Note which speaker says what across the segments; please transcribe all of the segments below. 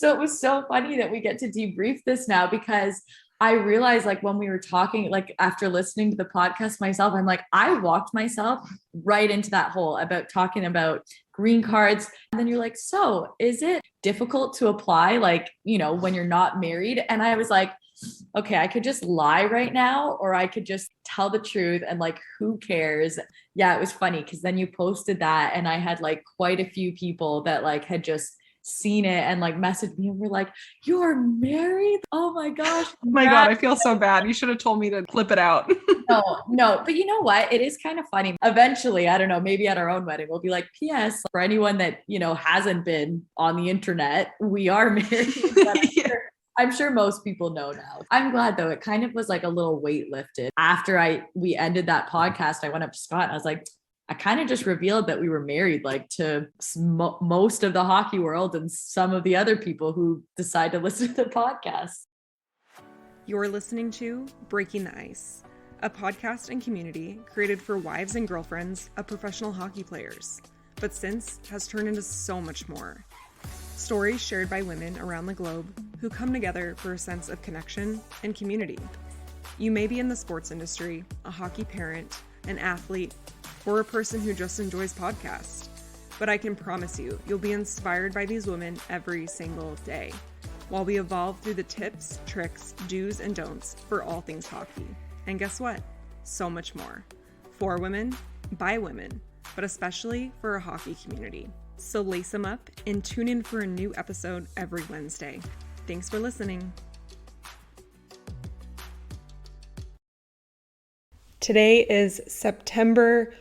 Speaker 1: So it was so funny that we get to debrief this now because I realized like when we were talking, like after listening to the podcast myself, I'm like, I walked myself right into that hole about talking about green cards. And then you're like, so is it difficult to apply, like, when you're not married? And I was like, okay, I could just lie right now, or I could just tell the truth and like, who cares? Yeah, it was funny because then you posted that, and I had like quite a few people that like had just seen it and like messaged me and were like, "You're married? Oh my gosh."
Speaker 2: Oh my God, I feel so bad. You should have told me to clip it out.
Speaker 1: No, but you know what? It is kind of funny. Eventually, I don't know, maybe at our own wedding, we'll be like, P.S. For anyone that, hasn't been on the internet, we are married. But
Speaker 2: Yeah.
Speaker 1: I'm sure most people know now. I'm glad though. It kind of was like a little weight lifted. After we ended that podcast, I went up to Scott and I was like, I kind of just revealed that we were married, like to most of the hockey world and some of the other people who decide to listen to the podcast.
Speaker 3: You're listening to Breaking the Ice, a podcast and community created for wives and girlfriends of professional hockey players, but since has turned into so much more. Stories shared by women around the globe who come together for a sense of connection and community. You may be in the sports industry, a hockey parent, an athlete, or a person who just enjoys podcasts, but I can promise you'll be inspired by these women every single day, while we evolve through the tips, tricks, do's, and don'ts for all things hockey. And guess what? So much more. For women, by women, but especially for a hockey community. So lace them up and tune in for a new episode every Wednesday. Thanks for listening. Today is September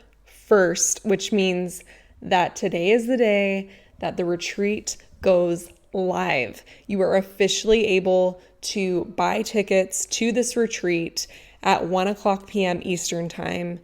Speaker 3: 1st, which means that today is the day that the retreat goes live. You are officially able to buy tickets to this retreat at 1:00 p.m. Eastern time.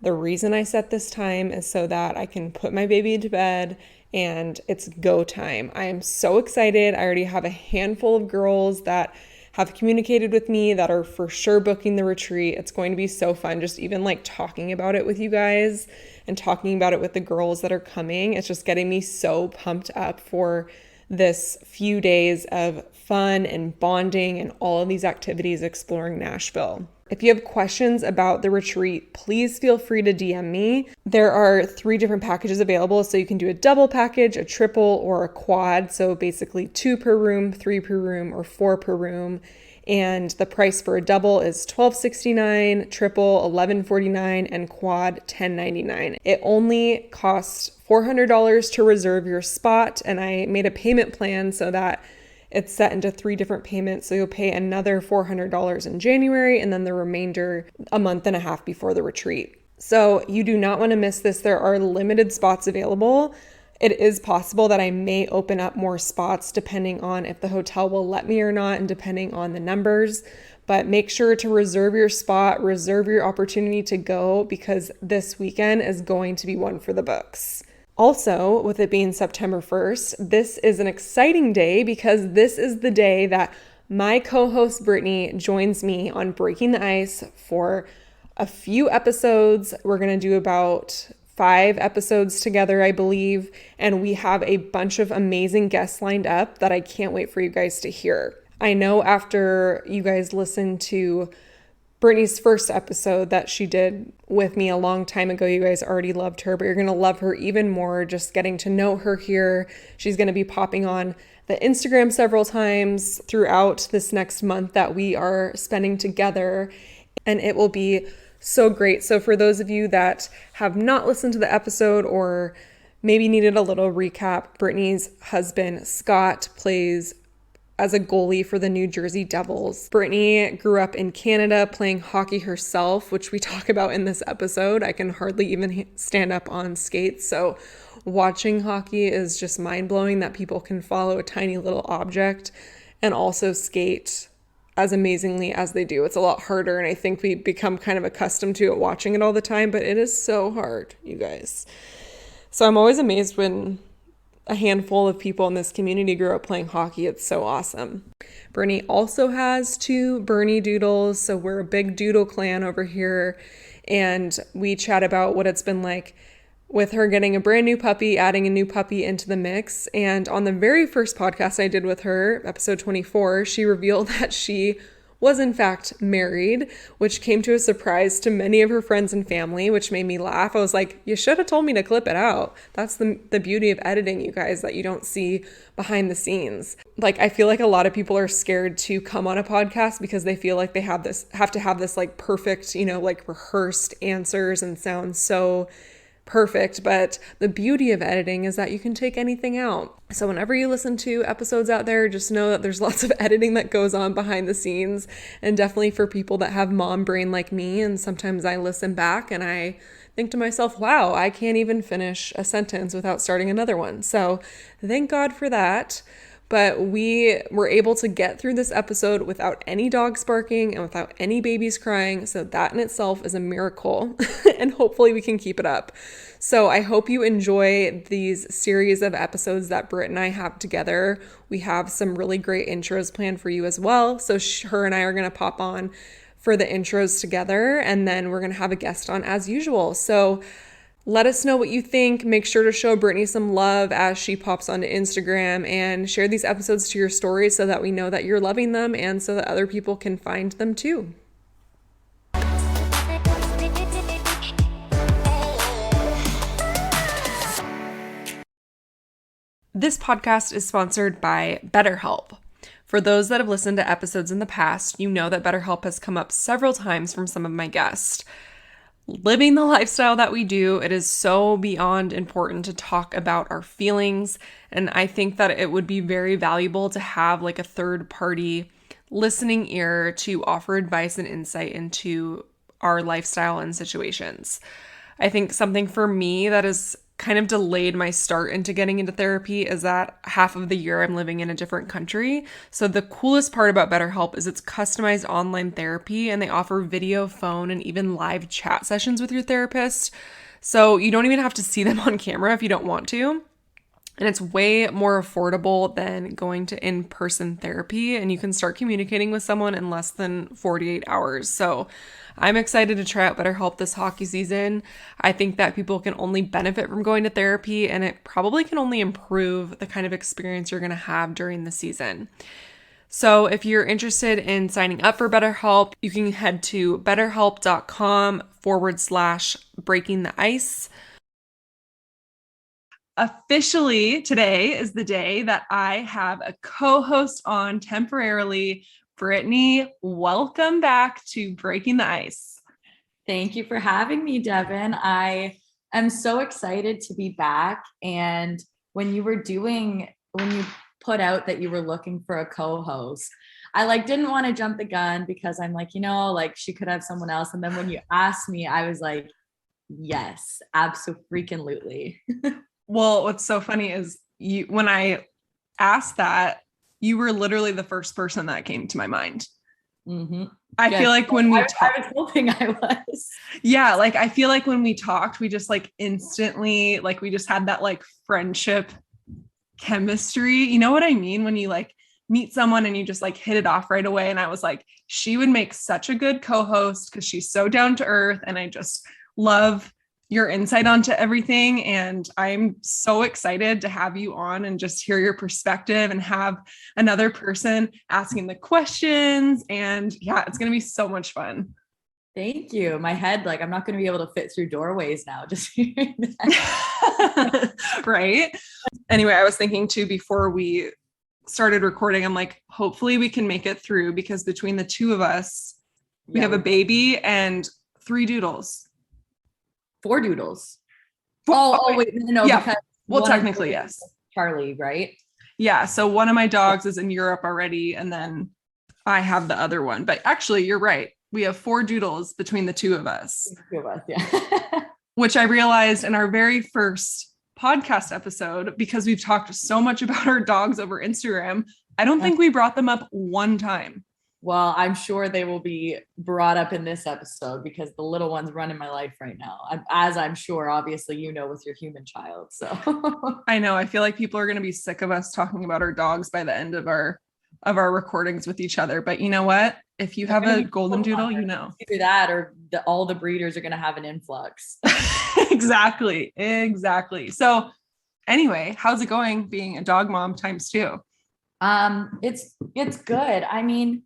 Speaker 3: The reason I set this time is so that I can put my baby into bed and it's go time. I am so excited. I already have a handful of girls that have communicated with me that are for sure booking the retreat. It's going to be so fun, just even like talking about it with you guys and talking about it with the girls that are coming. It's just getting me so pumped up for this few days of fun and bonding and all of these activities exploring Nashville. If you have questions about the retreat, please feel free to DM me. There are 3 different packages available, so you can do a double package, a triple, or a quad. So basically 2 per room, 3 per room, or 4 per room. And the price for a double is $12.69, triple $11.49, and quad $10.99. It only costs $400 to reserve your spot, and I made a payment plan so that it's set into 3 different payments. So you'll pay another $400 in January and then the remainder a month and a half before the retreat. So you do not want to miss this. There are limited spots available. It is possible that I may open up more spots depending on if the hotel will let me or not and depending on the numbers. But make sure to reserve your spot, reserve your opportunity to go, because this weekend is going to be one for the books. Also, with it being September 1st, this is an exciting day because this is the day that my co-host Brittany joins me on Breaking the Ice for a few episodes. We're going to do about 5 episodes together, I believe, and we have a bunch of amazing guests lined up that I can't wait for you guys to hear. I know after you guys listen to Brittany's first episode that she did with me a long time ago, you guys already loved her, but you're going to love her even more just getting to know her here. She's going to be popping on the Instagram several times throughout this next month that we are spending together, and it will be so great. So for those of you that have not listened to the episode or maybe needed a little recap, Brittany's husband, Scott, plays as a goalie for the New Jersey Devils. Brittany grew up in Canada playing hockey herself, which we talk about in this episode. I can hardly even stand up on skates. So watching hockey is just mind-blowing that people can follow a tiny little object and also skate as amazingly as they do. It's a lot harder, and I think we become kind of accustomed to it watching it all the time, but it is so hard, you guys. So I'm always amazed when a handful of people in this community grew up playing hockey. It's so awesome. Brittany also has 2 Bernedoodles, so we're a big doodle clan over here, and we chat about what it's been like with her getting a brand new puppy, adding a new puppy into the mix. And on the very first podcast I did with her, episode 24, she revealed that she was in fact married, which came to a surprise to many of her friends and family, which made me laugh. I was like, you should have told me to clip it out. That's the beauty of editing, you guys, that you don't see behind the scenes. Like, I feel like a lot of people are scared to come on a podcast because they feel like they have to have this like perfect, like rehearsed answers and sound so perfect. But the beauty of editing is that you can take anything out. So whenever you listen to episodes out there, just know that there's lots of editing that goes on behind the scenes. And definitely for people that have mom brain like me, and sometimes I listen back and I think to myself, wow, I can't even finish a sentence without starting another one. So thank God for that. But we were able to get through this episode without any dogs barking and without any babies crying. So that in itself is a miracle. And hopefully we can keep it up. So I hope you enjoy these series of episodes that Brit and I have together. We have some really great intros planned for you as well. So her and I are going to pop on for the intros together. And then we're going to have a guest on as usual. So let us know what you think. Make sure to show Brittany some love as she pops onto Instagram, and share these episodes to your stories so that we know that you're loving them and so that other people can find them too. This podcast is sponsored by BetterHelp. For those that have listened to episodes in the past, you know that BetterHelp has come up several times from some of my guests. Living the lifestyle that we do, it is so beyond important to talk about our feelings. And I think that it would be very valuable to have like a third party listening ear to offer advice and insight into our lifestyle and situations. I think something for me that has kind of delayed my start into getting into therapy is that half of the year I'm living in a different country. So the coolest part about BetterHelp is it's customized online therapy, and they offer video, phone, and even live chat sessions with your therapist. So you don't even have to see them on camera if you don't want to. And it's way more affordable than going to in-person therapy, and you can start communicating with someone in less than 48 hours. So I'm excited to try out BetterHelp this hockey season. I think that people can only benefit from going to therapy, and it probably can only improve the kind of experience you're going to have during the season. So if you're interested in signing up for BetterHelp, you can head to betterhelp.com/breaking the ice. Officially, today is the day that I have a co-host on temporarily. Brittany, welcome back to Breaking the Ice.
Speaker 1: Thank you for having me, Devin. I am so excited to be back. And when you put out that you were looking for a co-host, I didn't want to jump the gun because I'm she could have someone else. And then when you asked me, I was like, yes, absolutely.
Speaker 2: Well, what's so funny is when I asked that, you were literally the first person that came to my mind.
Speaker 1: Mm-hmm.
Speaker 2: I feel like when we
Speaker 1: talked, I was hoping I was.
Speaker 2: Yeah, I feel like when we talked, we just instantly, we just had that friendship chemistry. You know what I mean? When you meet someone and you just hit it off right away. And I was like, she would make such a good co-host because she's so down to earth. And I just love your insight onto everything. And I'm so excited to have you on and just hear your perspective and have another person asking the questions. And yeah, it's going to be so much fun.
Speaker 1: Thank you. My head, I'm not going to be able to fit through doorways now. Just hearing that.
Speaker 2: Right. Anyway, I was thinking too, before we started recording, I'm hopefully we can make it through, because between the two of us, we have a baby and 3 doodles.
Speaker 1: 4 doodles. Oh, wait, no,
Speaker 2: yeah.
Speaker 1: Because
Speaker 2: well, technically, yes.
Speaker 1: Charlie, right?
Speaker 2: Yeah. So one of my dogs is in Europe already, and then I have the other one. But actually, you're right. We have 4 doodles between the two of us.
Speaker 1: Yeah.
Speaker 2: Which I realized in our very first podcast episode, because we've talked so much about our dogs over Instagram, I don't think we brought them up one time.
Speaker 1: Well, I'm sure they will be brought up in this episode because the little one's running my life right now. As I'm sure, obviously, with your human child. So
Speaker 2: I know. I feel like people are going to be sick of us talking about our dogs by the end of our of our recordings with each other. But you know what? If you have a golden doodle, you know.
Speaker 1: Either that or all the breeders are going to have an influx.
Speaker 2: Exactly. So anyway, how's it going being a dog mom ×2?
Speaker 1: It's good. I mean,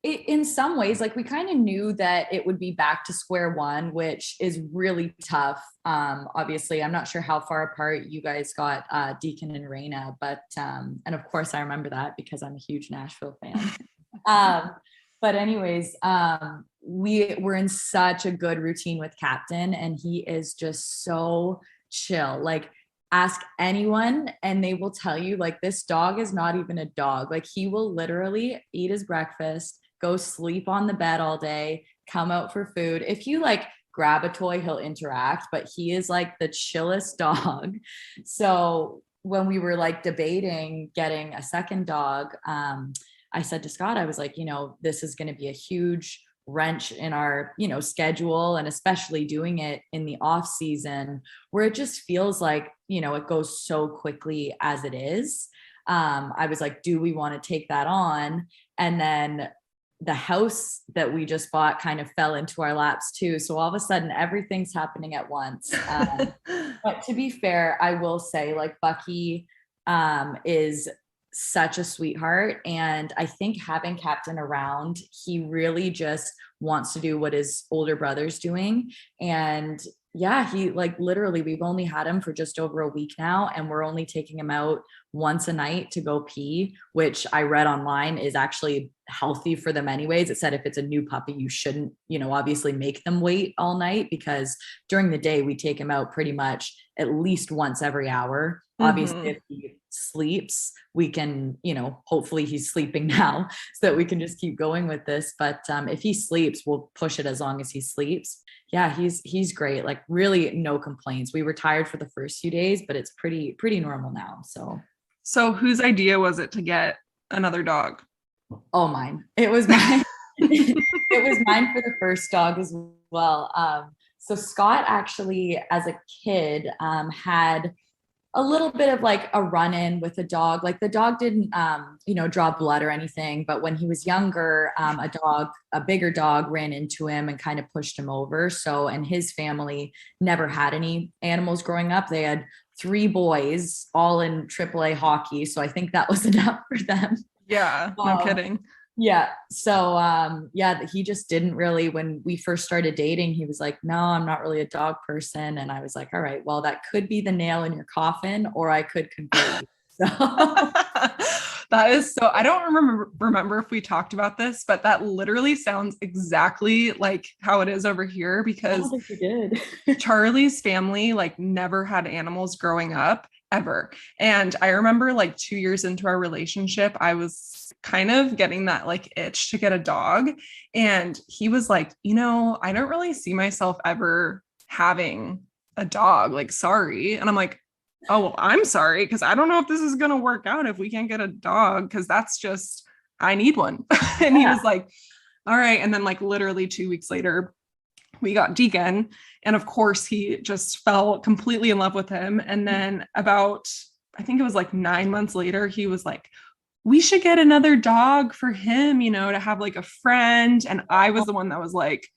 Speaker 1: in some ways, like we kind of knew that it would be back to square one, which is really tough. Obviously, I'm not sure how far apart you guys got Deacon and Raina, but and of course I remember that because I'm a huge Nashville fan. But anyways, we were in such a good routine with Captain, and he is just so chill. Like, ask anyone and they will tell you, like, this dog is not even a dog. Like, he will literally eat his breakfast, go sleep on the bed all day, come out for food. If you like grab a toy, he'll interact, but he is like the chillest dog. So when we were like debating getting a second dog, I said to Scott, I was like, this is going to be a huge wrench in our, schedule, and especially doing it in the off season where it just feels like, it goes so quickly as it is. I was like, do we want to take that on? And then the house that we just bought kind of fell into our laps too. So all of a sudden everything's happening at once. But to be fair, I will say, like, Bucky is such a sweetheart. And I think having Captain around, he really just wants to do what his older brother's doing. And yeah, he like literally, we've only had him for just over a week now, and we're only taking him out once a night to go pee, which I read online is actually healthy for them anyways. It said if it's a new puppy, you shouldn't, obviously make them wait all night, because during the day we take him out pretty much at least once every hour. Obviously, if he sleeps, we can, hopefully he's sleeping now so that we can just keep going with this. But if he sleeps, we'll push it as long as he sleeps. Yeah, he's great. Like, really no complaints. We were tired for the first few days, but it's pretty normal now.
Speaker 2: So whose idea was it to get another dog?
Speaker 1: Oh, mine. It was mine. It was mine for the first dog as well. So Scott actually, as a kid, had a little bit of like a run-in with a dog. Like, the dog didn't, draw blood or anything, but when he was younger, a bigger dog ran into him and kind of pushed him over. So, and his family never had any animals growing up. They had 3 boys, all in AAA hockey. So I think that was enough for them.
Speaker 2: Yeah, no kidding.
Speaker 1: Yeah. So, he just didn't really, when we first started dating, he was like, no, I'm not really a dog person. And I was like, all right, well, that could be the nail in your coffin, or I could convert you. So
Speaker 2: that is so, I don't remember if we talked about this, but that literally sounds exactly like how it is over here, because
Speaker 1: I don't think you did.
Speaker 2: Charlie's family like never had animals growing up ever. And I remember like 2 years into our relationship, I was kind of getting that like itch to get a dog. And he was like, I don't really see myself ever having a dog. Like, sorry. And I'm like, oh, well, I'm sorry, because I don't know if this is going to work out if we can't get a dog, because that's just, I need one. And he was like, all right. And then like literally 2 weeks later, we got Deacon. And of course, he just fell completely in love with him. And then about, I think it was like 9 months later, he was like, we should get another dog for him, to have like a friend. And I was the one that was like,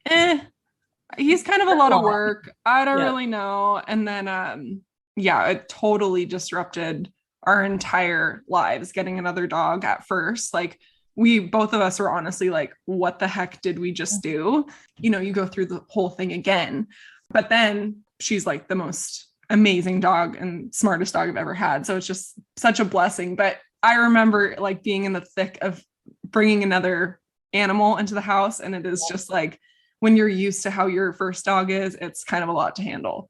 Speaker 2: he's kind of a lot of work. I don't really know. And then, it totally disrupted our entire lives getting another dog at first. Like, both of us were honestly like, what the heck did we just do? You go through the whole thing again, but then she's like the most amazing dog and smartest dog I've ever had. So it's just such a blessing. But I remember like being in the thick of bringing another animal into the house. And it is just like, when you're used to how your first dog is, it's kind of a lot to handle.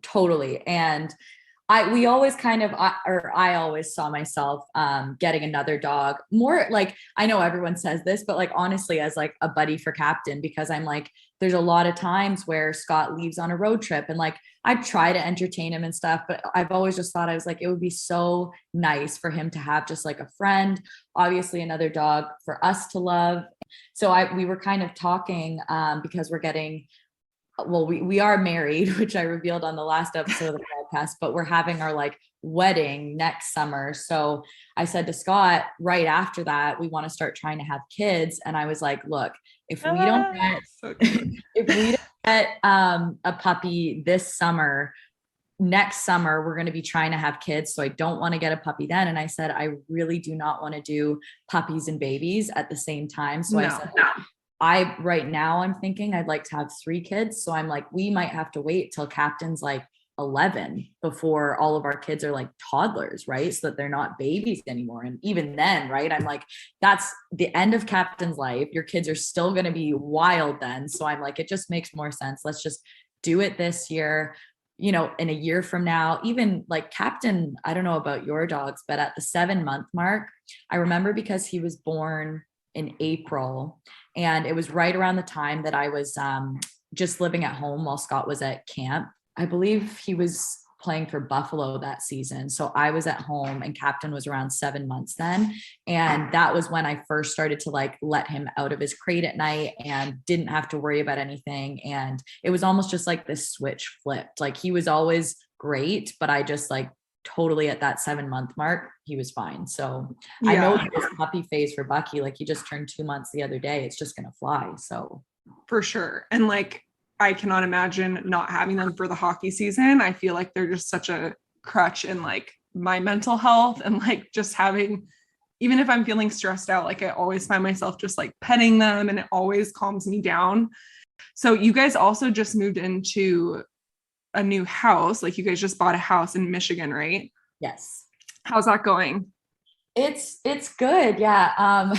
Speaker 1: Totally. And I always saw myself getting another dog, more like, I know everyone says this, but like, honestly, as like a buddy for Captain, because I'm like, there's a lot of times where Scott leaves on a road trip and like, I try to entertain him and stuff, but I've always just thought, I was like, it would be so nice for him to have just like a friend, obviously another dog for us to love. So we were kind of talking because we are married, which I revealed on the last episode of the podcast, but we're having our like wedding next summer. So I said to Scott, right after that, we want to start trying to have kids. And I was like, look, if we don't get, if we don't get a puppy this summer, next summer we're going to be trying to have kids, so I don't want to get a puppy then. And I said, I really do not want to do puppies and babies at the same time. So I said, right now I'm thinking I'd like to have 3 kids. So I'm like, we might have to wait till Captain's like 11 before all of our kids are like toddlers, right? So that they're not babies anymore. And even then, right, I'm like, that's the end of Captain's life. Your kids are still going to be wild then. So I'm like, it just makes more sense. Let's just do it this year. You know, in a year from now, even like Captain, I don't know about your dogs, but at the 7-month mark, I remember because he was born in April, and it was right around the time that I was just living at home while Scott was at camp. I believe he was playing for Buffalo that season. So I was at home and Captain was around 7 months then. And that was when I first started to like let him out of his crate at night and didn't have to worry about anything. And it was almost just like this switch flipped. Like he was always great, but I just like totally at that 7-month mark, he was fine. So yeah. I know this puppy phase for Bucky, like he just turned 2 months the other day. It's just going to fly. So
Speaker 2: for sure. And like, I cannot imagine not having them for the hockey season. I feel like they're just such a crutch in like my mental health, and like just having, even if I'm feeling stressed out, like I always find myself just like petting them and it always calms me down. So you guys also just moved into a new house. Like you guys just bought a house in Michigan, right?
Speaker 1: Yes.
Speaker 2: How's that going?
Speaker 1: It's good. Yeah.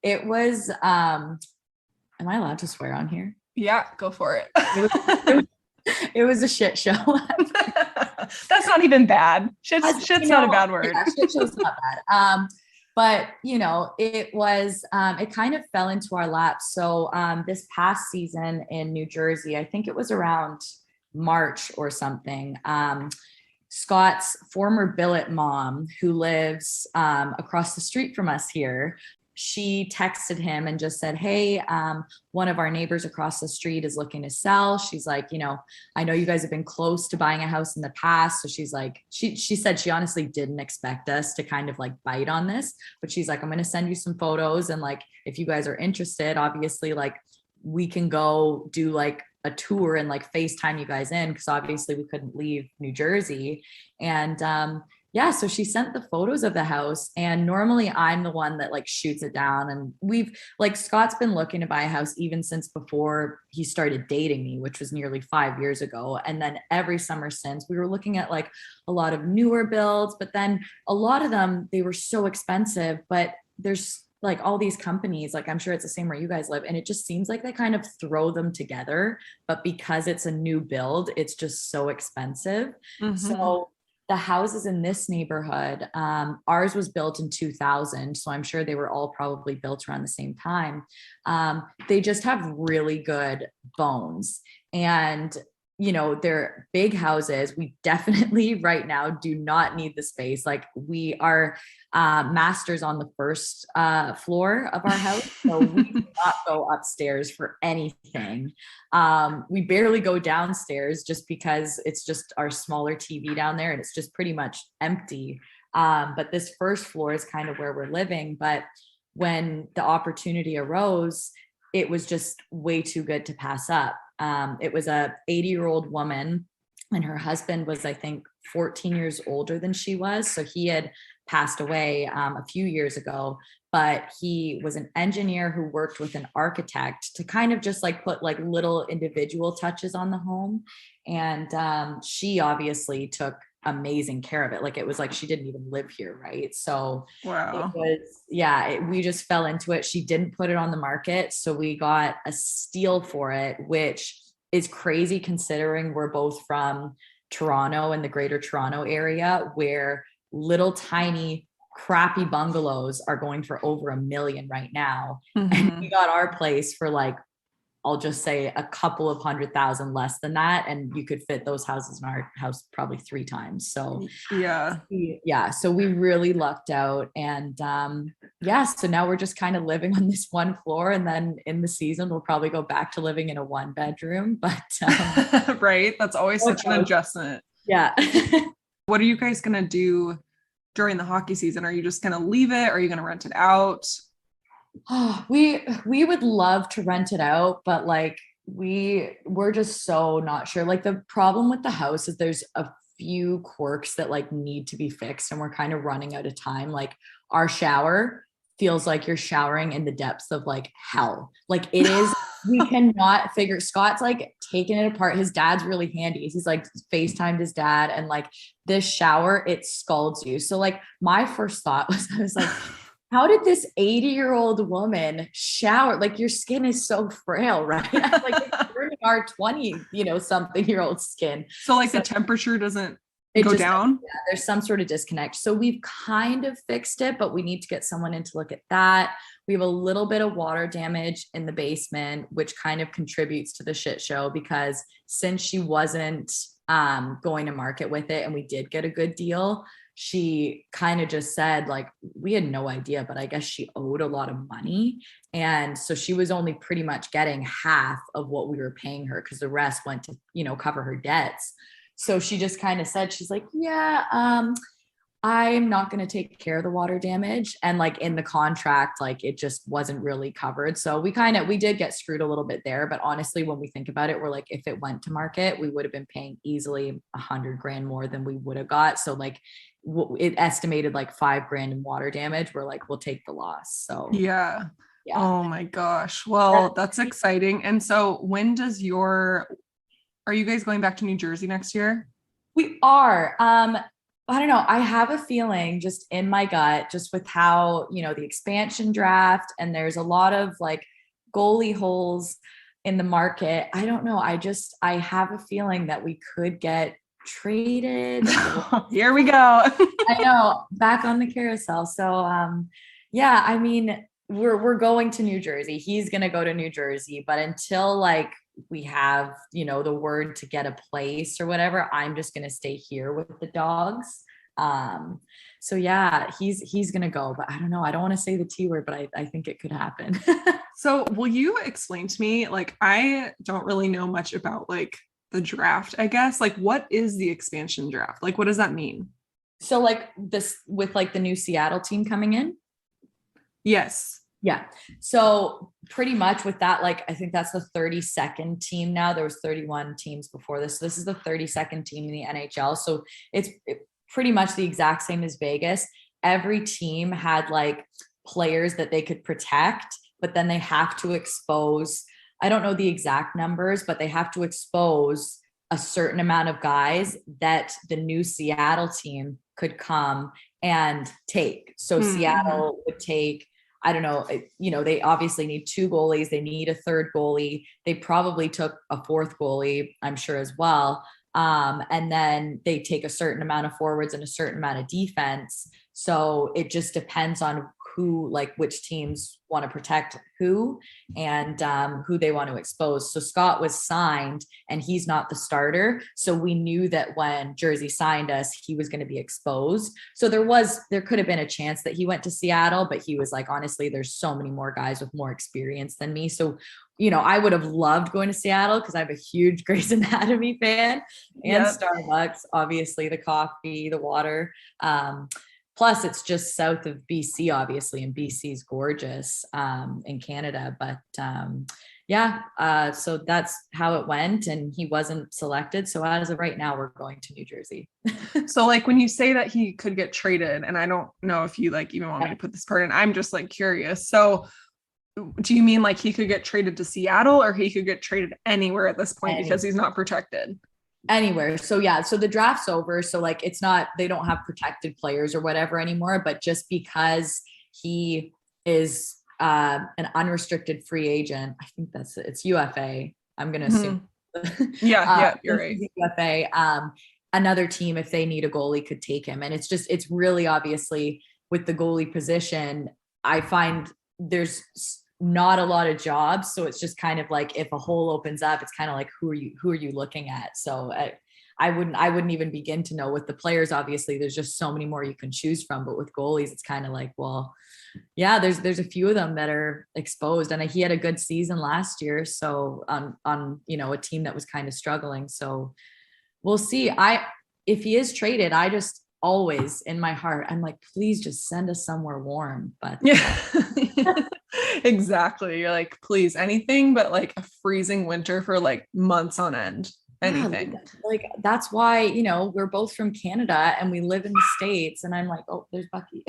Speaker 1: It was, am I allowed to swear on here?
Speaker 2: Yeah, go for it.
Speaker 1: It was a shit show.
Speaker 2: That's not even bad. Shit's not a bad word.
Speaker 1: Yeah, shit show's not bad. But you know, it was, it kind of fell into our lap. So this past season in New Jersey, I think it was around March or something. Scott's former billet mom, who lives across the street from us here, she texted him and just said, hey, one of our neighbors across the street is looking to sell. She's like, you know, I know you guys have been close to buying a house in the past. So she's like, she said she honestly didn't expect us to kind of like bite on this, but she's like, I'm going to send you some photos. And like, if you guys are interested, obviously like we can go do like a tour and like FaceTime you guys in, because obviously we couldn't leave New Jersey. And yeah, so she sent the photos of the house, and normally I'm the one that like shoots it down. And we've like, Scott's been looking to buy a house even since before he started dating me, which was nearly 5 years ago. And then every summer since, we were looking at like a lot of newer builds, but then a lot of them, they were so expensive. But there's like all these companies, like I'm sure it's the same where you guys live, and it just seems like they kind of throw them together, but because it's a new build, it's just so expensive. Mm-hmm. So the houses in this neighborhood, ours was built in 2000. So I'm sure they were all probably built around the same time. They just have really good bones, and you know, they're big houses. We definitely right now do not need the space. Like we are masters on the first floor of our house. So we do not go upstairs for anything. We barely go downstairs just because it's just our smaller TV down there and it's just pretty much empty. But this first floor is kind of where we're living. But when the opportunity arose, it was just way too good to pass up. It was a 80-year-old woman, and her husband was, I think, 14 years older than she was. So he had passed away a few years ago, but he was an engineer who worked with an architect to kind of just like put like little individual touches on the home. And she obviously took amazing care of it. Like it was like she didn't even live here, right? So wow. It was, we just fell into it. She didn't put it on the market, so we got a steal for it, which is crazy considering we're both from Toronto and the greater Toronto area, where little tiny crappy bungalows are going for over $1 million right now. Mm-hmm. And we got our place for like, I'll just say a couple of $100,000 less than that. And you could fit those houses in our house probably 3 times. So so we really lucked out. And so now we're just kind of living on this one floor. And then in the season, we'll probably go back to living in a 1-bedroom, but
Speaker 2: right. That's always such an adjustment.
Speaker 1: Yeah.
Speaker 2: What are you guys going to do during the hockey season? Are you just going to leave it? Are you going to rent it out?
Speaker 1: Oh, we would love to rent it out, but like we're just so not sure. Like the problem with the house is there's a few quirks that like need to be fixed and we're kind of running out of time. Like our shower feels like you're showering in the depths of like hell. Like it is, we cannot figure. Scott's like taking it apart. His dad's really handy. He's like FaceTimed his dad and like this shower, it scalds you. So like my first thought was, I was like, how did this 80-year-old woman shower? Like your skin is so frail, right? Like we're in our 20, something year old skin.
Speaker 2: So like the temperature doesn't go
Speaker 1: just,
Speaker 2: down?
Speaker 1: Yeah, there's some sort of disconnect. So we've kind of fixed it, but we need to get someone in to look at that. We have a little bit of water damage in the basement, which kind of contributes to the shit show because since she wasn't going to market with it and we did get a good deal, she kind of just said like, we had no idea, but I guess she owed a lot of money. And so she was only pretty much getting half of what we were paying her because the rest went to, cover her debts. So she just kind of said, she's like, yeah, I'm not going to take care of the water damage. And like in the contract, like it just wasn't really covered. So we did get screwed a little bit there. But honestly, when we think about it, we're like, if it went to market, we would have been paying easily $100,000 more than we would have got. So like it estimated like $5,000 in water damage. We're like, we'll take the loss. So
Speaker 2: yeah. Oh my gosh. Well, that's exciting. And so are you guys going back to New Jersey next year?
Speaker 1: We are. I don't know. I have a feeling just in my gut, just with how, the expansion draft and there's a lot of like goalie holes in the market. I don't know. I have a feeling that we could get traded.
Speaker 2: Here we go.
Speaker 1: I know, back on the carousel. So, yeah, I mean, we're going to New Jersey. He's going to go to New Jersey, but until like we have, the word to get a place or whatever, I'm just going to stay here with the dogs. So yeah, he's going to go, but I don't know. I don't want to say the T word, but I think it could happen.
Speaker 2: So will you explain to me, like, I don't really know much about like the draft, I guess. Like, what is the expansion draft? Like, what does that mean?
Speaker 1: So like this with like the new Seattle team coming in.
Speaker 2: Yes.
Speaker 1: Yeah. So pretty much with that, like, I think that's the 32nd team now. There was 31 teams before this. So this is the 32nd team in the NHL. So it's pretty much the exact same as Vegas. Every team had like players that they could protect, but then they have to expose, I don't know the exact numbers, but they have to expose a certain amount of guys that the new Seattle team could come and take. So Seattle would take, I don't know, they obviously need 2 goalies. They need a 3rd goalie. They probably took a 4th goalie, I'm sure as well. And then they take a certain amount of forwards and a certain amount of defense. So it just depends on who, like which teams want to protect who and who they want to expose. So Scott was signed and he's not the starter. So we knew that when Jersey signed us, he was going to be exposed. So there could have been a chance that he went to Seattle, but he was like, honestly, there's so many more guys with more experience than me. So, I would have loved going to Seattle because I have a huge Grey's Anatomy fan and Starbucks, obviously the coffee, the water. Plus, it's just south of BC, obviously, and BC is gorgeous in Canada. But so that's how it went, and he wasn't selected. So as of right now, we're going to New Jersey.
Speaker 2: So, like, when you say that he could get traded, and I don't know if you like even want me to put this part in, I'm just like curious. So, do you mean like he could get traded to Seattle, or he could get traded anywhere at this point because he's not protected?
Speaker 1: Anywhere. So yeah, so the draft's over. So like, it's not, they don't have protected players or whatever anymore, but just because he is an unrestricted free agent, I think it's UFA. I'm going to assume.
Speaker 2: Yeah, you're right.
Speaker 1: UFA, another team, if they need a goalie, could take him. And it's really obviously with the goalie position, I find there's not a lot of jobs. So it's just kind of like, if a hole opens up, it's kind of like, who are you looking at? So I wouldn't even begin to know. With the players, obviously there's just so many more you can choose from, but with goalies, it's kind of like, well, yeah, there's a few of them that are exposed, and he had a good season last year. So on a team that was kind of struggling. So we'll see. if he is traded, I just always in my heart, I'm like, please just send us somewhere warm. But
Speaker 2: yeah, exactly. You're like, please, anything but like a freezing winter for like months on end. Anything.
Speaker 1: Yeah, like that's why, you know, we're both from Canada and we live in the States. And I'm like, oh, there's Bucky.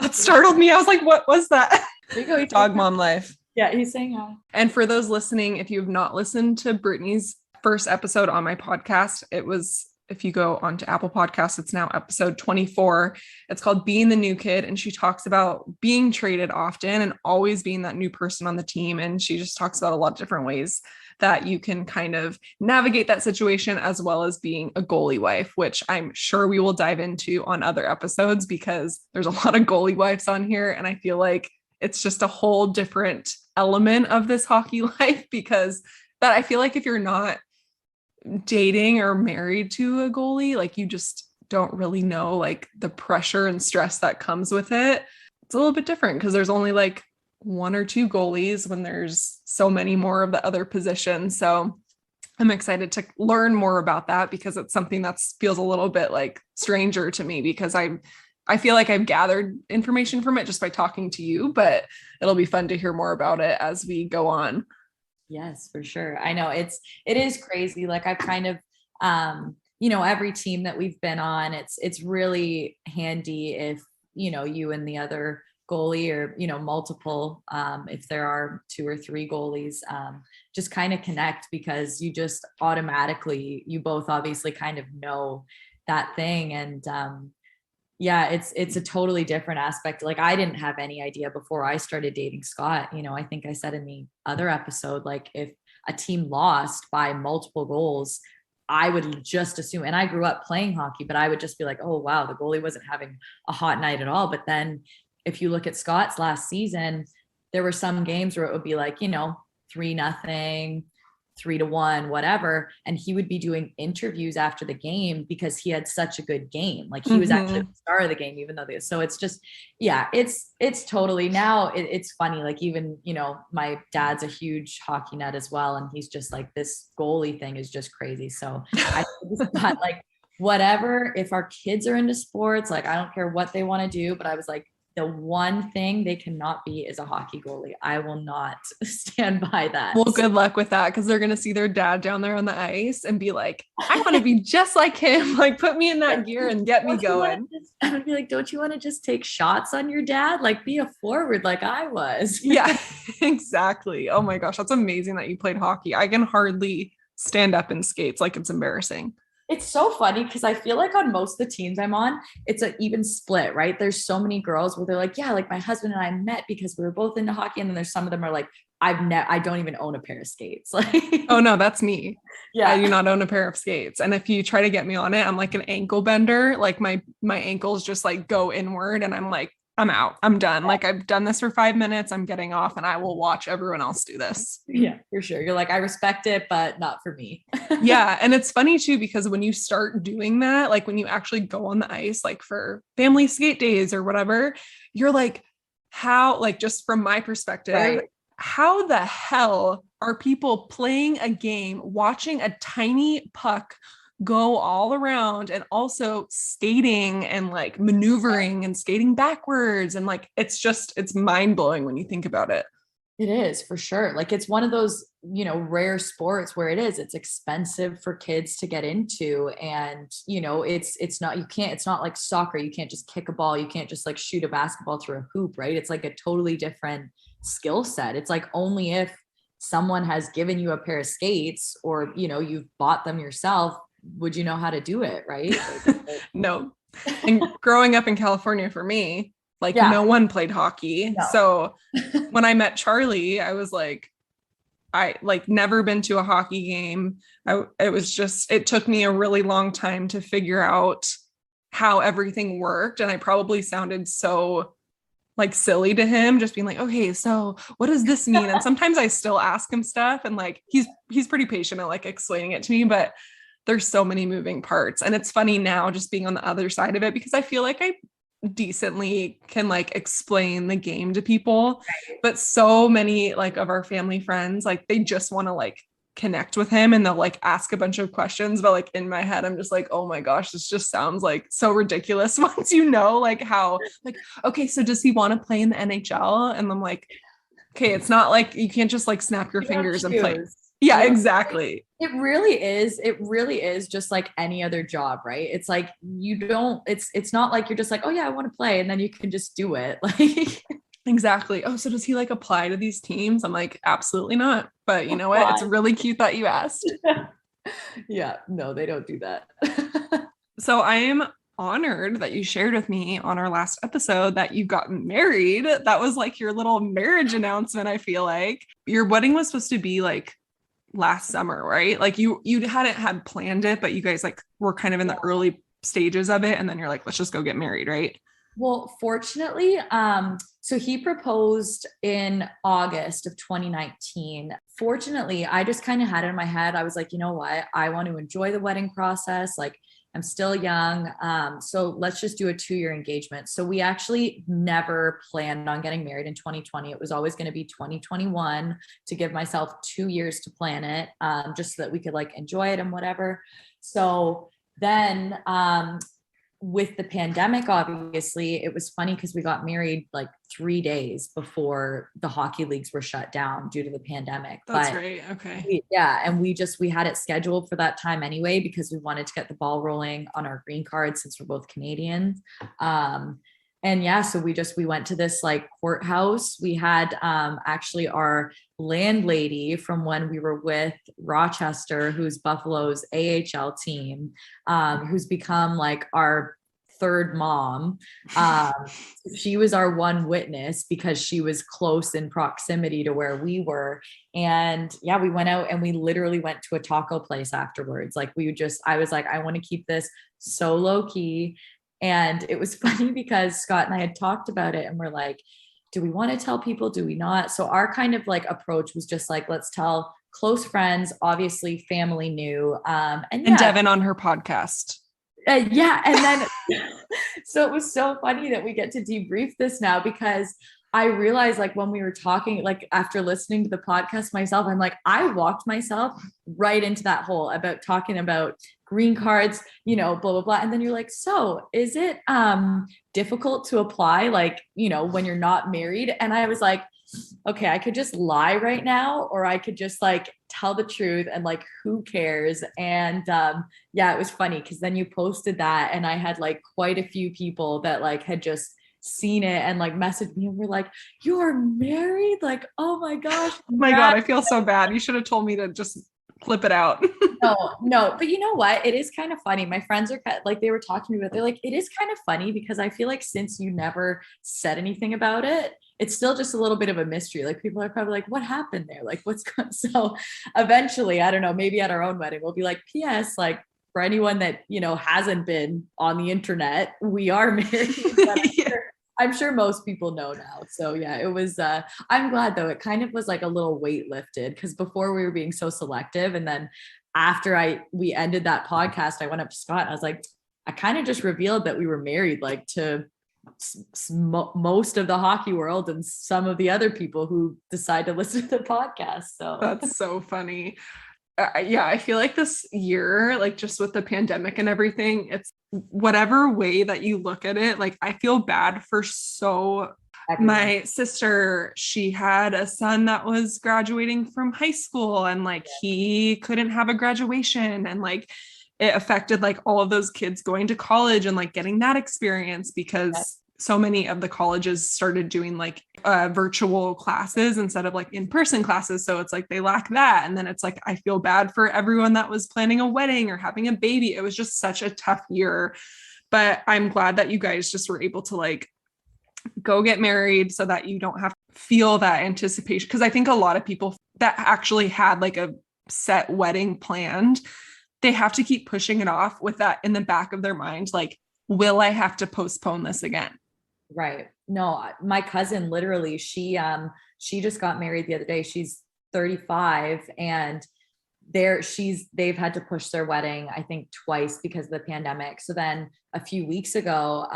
Speaker 2: That startled me. I was like, what was that?
Speaker 1: There you go.
Speaker 2: Dog mom life.
Speaker 1: Yeah, he's saying hi.
Speaker 2: And for those listening, if you have not listened to Brittany's first episode on my podcast, it was, if you go onto Apple Podcasts, it's now episode 24. It's called Being the New Kid. And she talks about being traded often and always being that new person on the team. And she just talks about a lot of different ways that you can kind of navigate that situation, as well as being a goalie wife, which I'm sure we will dive into on other episodes because there's a lot of goalie wives on here. And I feel like it's just a whole different element of this hockey life, because that I feel like if you're not dating or married to a goalie, like you just don't really know like the pressure and stress that comes with it. It's a little bit different because there's only like one or two goalies when there's so many more of the other positions. So I'm excited to learn more about that because it's something that feels a little bit like stranger to me, because I feel like I've gathered information from it just by talking to you, but it'll be fun to hear more about it as we go on.
Speaker 1: Yes, for sure. I know it is crazy. Like I've kind of, you know, every team that we've been on, it's really handy if, you know, you and the other goalie or, you know, multiple, if there are 2 or 3 goalies, just kind of connect, because you just automatically, you both obviously kind of know that thing. And, yeah, it's a totally different aspect. Like I didn't have any idea before I started dating Scott. You know, I think I said in the other episode, like if a team lost by multiple goals, I would just assume, and I grew up playing hockey, but I would just be like, oh, wow, the goalie wasn't having a hot night at all. But then if you look at Scott's last season, there were some games where it would be like, you know, 3-0, 3-1, whatever. And he would be doing interviews after the game because he had such a good game. Like he was actually the star of the game, even though so it's just, yeah, it's totally now it's funny. Like even, you know, my dad's a huge hockey nut as well. And he's just like, this goalie thing is just crazy. So I just thought like, whatever, if our kids are into sports, like I don't care what they want to do, but I was like, the one thing they cannot be is a hockey goalie. I will not stand by that.
Speaker 2: Well, good luck with that, because they're going to see their dad down there on the ice and be like, I want to be just like him. Like, put me in that gear and get me going.
Speaker 1: I would be like, don't you want to just take shots on your dad? Like, be a forward like I was.
Speaker 2: Yeah, exactly. Oh my gosh, that's amazing that you played hockey. I can hardly stand up in skates. Like, it's embarrassing.
Speaker 1: It's so funny because I feel like on most of the teams I'm on, it's an even split, right? There's so many girls where they're like, yeah, like my husband and I met because we were both into hockey. And then there's some of them are like, I don't even own a pair of skates. Like,
Speaker 2: oh no, that's me.
Speaker 1: Yeah.
Speaker 2: I do not own a pair of skates. And if you try to get me on it, I'm like an ankle bender. Like my ankles just like go inward and I'm like, I'm out. I'm done. Like I've done this for 5 minutes. I'm getting off and I will watch everyone else do this.
Speaker 1: Yeah, for sure. You're like, I respect it, but not for me.
Speaker 2: Yeah. And it's funny too, because when you start doing that, like when you actually go on the ice, like for family skate days or whatever, you're like, how, like, just from my perspective,
Speaker 1: right,
Speaker 2: how the hell are people playing a game, watching a tiny puck go all around and also skating and like maneuvering and skating backwards, and like it's mind-blowing when you think about it.
Speaker 1: It is, for sure. Like it's one of those, you know, rare sports where it's expensive for kids to get into, and you know, it's not like soccer. You can't just kick a ball, you can't just like shoot a basketball through a hoop, right? It's like a totally different skill set. It's like only if someone has given you a pair of skates or, you know, you've bought them yourself would you know how to do it, right?
Speaker 2: No. And growing up in California for me, like no one played hockey. No. So when I met Charlie, I was like, I like never been to a hockey game. It took me a really long time to figure out how everything worked. And I probably sounded so like silly to him, just being like, okay, so what does this mean? And sometimes I still ask him stuff and like, he's pretty patient at like explaining it to me, but there's so many moving parts. And it's funny now just being on the other side of it, because I feel like I decently can like explain the game to people, but so many like of our family friends, like they just want to like connect with him, and they'll like ask a bunch of questions, but like in my head I'm just like, oh my gosh, this just sounds like so ridiculous once you know like how like, okay, so does he want to play in the NHL? And I'm like, okay, it's not like you can't just like snap your
Speaker 1: You don't
Speaker 2: fingers and play.
Speaker 1: choose.
Speaker 2: Yeah,
Speaker 1: You don't-
Speaker 2: exactly.
Speaker 1: It really is. It really is just like any other job, right? It's like you don't, it's not like you're just like, oh yeah, I want to play, and then you can just do it. Like
Speaker 2: Exactly. Oh, so does he like apply to these teams? I'm like, absolutely not. But you know what? It's
Speaker 1: Why?
Speaker 2: really cute that you asked.
Speaker 1: Yeah, no, they don't do that.
Speaker 2: So I am honored that you shared with me on our last episode that you've gotten married. That was like your little marriage announcement, I feel like. Your wedding was supposed to be like last summer, right? Like you hadn't had planned it, but you guys like were kind of in the early stages of it, and then you're like, let's just go get married, right?
Speaker 1: Well, fortunately, so he proposed in August of 2019. Fortunately, I just kind of had it in my head. I was like, you know what? I want to enjoy the wedding process. Like, I'm still young. So let's just do a 2-year engagement. So we actually never planned on getting married in 2020. It was always going to be 2021 to give myself 2 years to plan it, just so that we could like enjoy it and whatever. So then, with the pandemic, obviously, it was funny because we got married like 3 days before the hockey leagues were shut down due to the pandemic.
Speaker 2: That's right. Okay.
Speaker 1: And we had it scheduled for that time anyway, because we wanted to get the ball rolling on our green card since we're both Canadians. And yeah, so we went to this like courthouse. We had actually our landlady from when we were with Rochester, who's Buffalo's AHL team, who's become like our third mom. She was our one witness because she was close in proximity to where we were. And yeah, we went out and we literally went to a taco place afterwards. Like I was like, I want to keep this so low key. And it was funny because Scott and I had talked about it and we're like, do we want to tell people? Do we not? So our kind of like approach was just like, let's tell close friends, obviously family knew. And
Speaker 2: Devin on her podcast.
Speaker 1: Yeah. And then, so it was so funny that we get to debrief this now, because I realized like when we were talking, like after listening to the podcast myself, I'm like, I walked myself right into that hole about talking about green cards, blah, blah, blah. And then you're like, so is it difficult to apply, like, when you're not married? And I was like, okay, I could just lie right now, or I could just like tell the truth and like, who cares? And yeah, it was funny because then you posted that and I had like quite a few people that like had just seen it and like messaged me and were like, you're married? Like, oh my gosh.
Speaker 2: Oh my God, I feel so bad. You should have told me to just clip it out.
Speaker 1: No, but you know what? It is kind of funny. My friends are like, they were talking to me about, they're like, it is kind of funny because I feel like since you never said anything about it, it's still just a little bit of a mystery. Like people are probably like, what happened there? Like what's going So eventually, I don't know, maybe at our own wedding, we'll be like, PS, like for anyone that, hasn't been on the internet, we are married. I'm sure most people know now. So yeah, it was, I'm glad though. It kind of was like a little weight lifted because before we were being so selective. And then after we ended that podcast, I went up to Scott and I was like, I kind of just revealed that we were married, like to most of the hockey world and some of the other people who decide to listen to the podcast. So
Speaker 2: that's so funny. Yeah, I feel like this year, like just with the pandemic and everything, it's whatever way that you look at it, like I feel bad for my sister, she had a son that was graduating from high school and like he couldn't have a graduation, and like it affected like all of those kids going to college and like getting that experience because so many of the colleges started doing like virtual classes instead of like in-person classes. So it's like they lack that. And then it's like, I feel bad for everyone that was planning a wedding or having a baby. It was just such a tough year, but I'm glad that you guys just were able to like go get married so that you don't have to feel that anticipation. Cause I think a lot of people that actually had like a set wedding planned, they have to keep pushing it off with that in the back of their mind. Like, will I have to postpone this again?
Speaker 1: Right. No, my cousin, literally, she just got married the other day. She's 35 and they've had to push their wedding, I think twice because of the pandemic. So then a few weeks ago,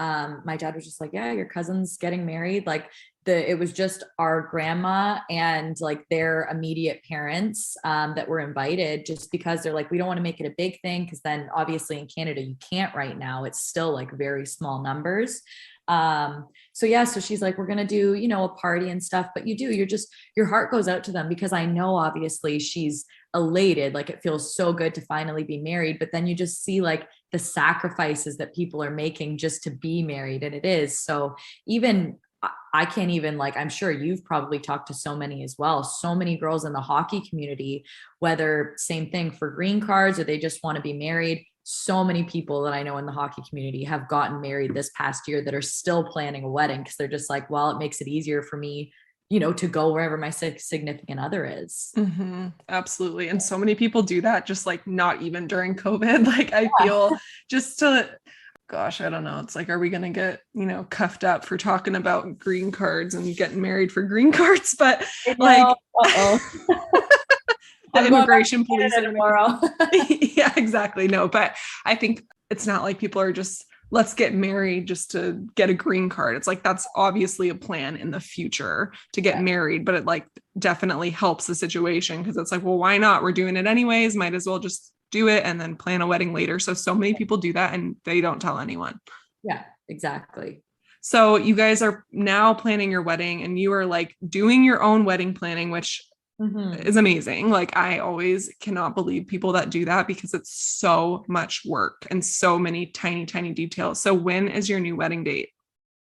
Speaker 1: my dad was just like, yeah, your cousin's getting married. Like, it was just our grandma and like their immediate parents that were invited, just because they're like, we don't want to make it a big thing, because then obviously in Canada you can't right now. It's still like very small numbers. So she's like, we're gonna do, a party and stuff, but your heart goes out to them, because I know obviously she's elated, like it feels so good to finally be married, but then you just see like the sacrifices that people are making just to be married. And it is so, even I can't even, like, I'm sure you've probably talked to so many as well, so many girls in the hockey community, whether same thing for green cards or they just want to be married. So many people that I know in the hockey community have gotten married this past year that are still planning a wedding, because they're just like, well, it makes it easier for me, to go wherever my significant other is.
Speaker 2: Mm-hmm. Absolutely. And so many people do that, just like not even during COVID. Like I feel just to, gosh, I don't know. It's like, are we going to get, cuffed up for talking about green cards and getting married for green cards? But like, the immigration police tomorrow. Yeah, exactly. No, but I think it's not like people are just, let's get married just to get a green card. It's like, that's obviously a plan in the future to get married, but it like definitely helps the situation, because it's like, well, why not? We're doing it anyways. Might as well just do it and then plan a wedding later. So many people do that and they don't tell anyone.
Speaker 1: Yeah, exactly.
Speaker 2: So you guys are now planning your wedding, and you are like doing your own wedding planning, which is amazing. Like I always cannot believe people that do that, because it's so much work and so many tiny, tiny details. So when is your new wedding date?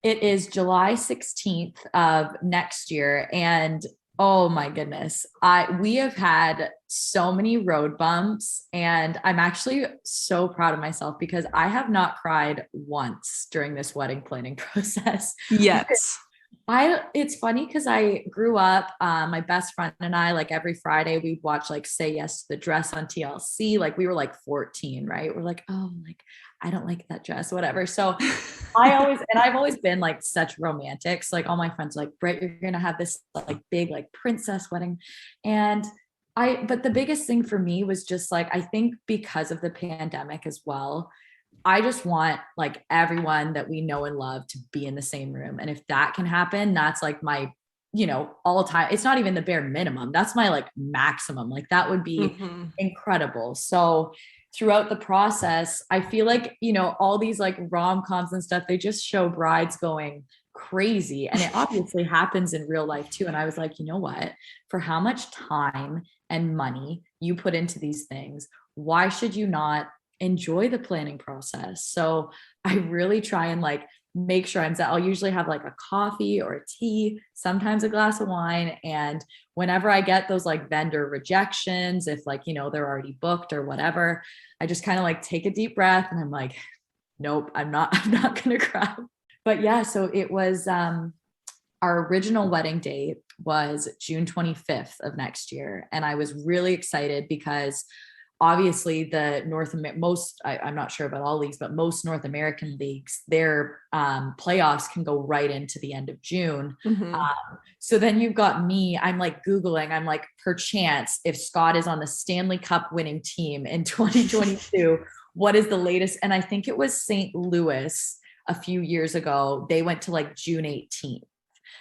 Speaker 1: It is July 16th of next year. And oh my goodness, we have had so many road bumps, and I'm actually so proud of myself, because I have not cried once during this wedding planning process.
Speaker 2: Yes.
Speaker 1: It's funny because I grew up, my best friend and I, like every Friday we'd watch like Say Yes to the Dress on TLC. Like we were like 14, right? We're like, oh, like, I don't like that dress, whatever. So I've always been like such romantics. Like all my friends are like, Britt, you're going to have this like big, like princess wedding. But the biggest thing for me was just like, I think because of the pandemic as well, I just want like everyone that we know and love to be in the same room. And if that can happen, that's like my, all time. It's not even the bare minimum. That's my like maximum. Like that would be incredible. So throughout the process, I feel like, all these like rom-coms and stuff, they just show brides going crazy. And it obviously happens in real life too. And I was like, you know what, for how much time and money you put into these things, why should you not enjoy the planning process? So I really try and like make sure I'll usually have like a coffee or a tea, sometimes a glass of wine. And whenever I get those like vendor rejections, if like, they're already booked or whatever, I just kind of like take a deep breath and I'm like, nope, I'm not going to cry. But yeah, so it was, our original wedding date was June 25th of next year. And I was really excited because obviously I'm not sure about all leagues, but most North American leagues, their playoffs can go right into the end of June. So then you've got me, I'm like Googling, I'm like, perchance if Scott is on the Stanley Cup winning team in 2022, what is the latest? And I think it was St. Louis a few years ago, they went to like June 18th.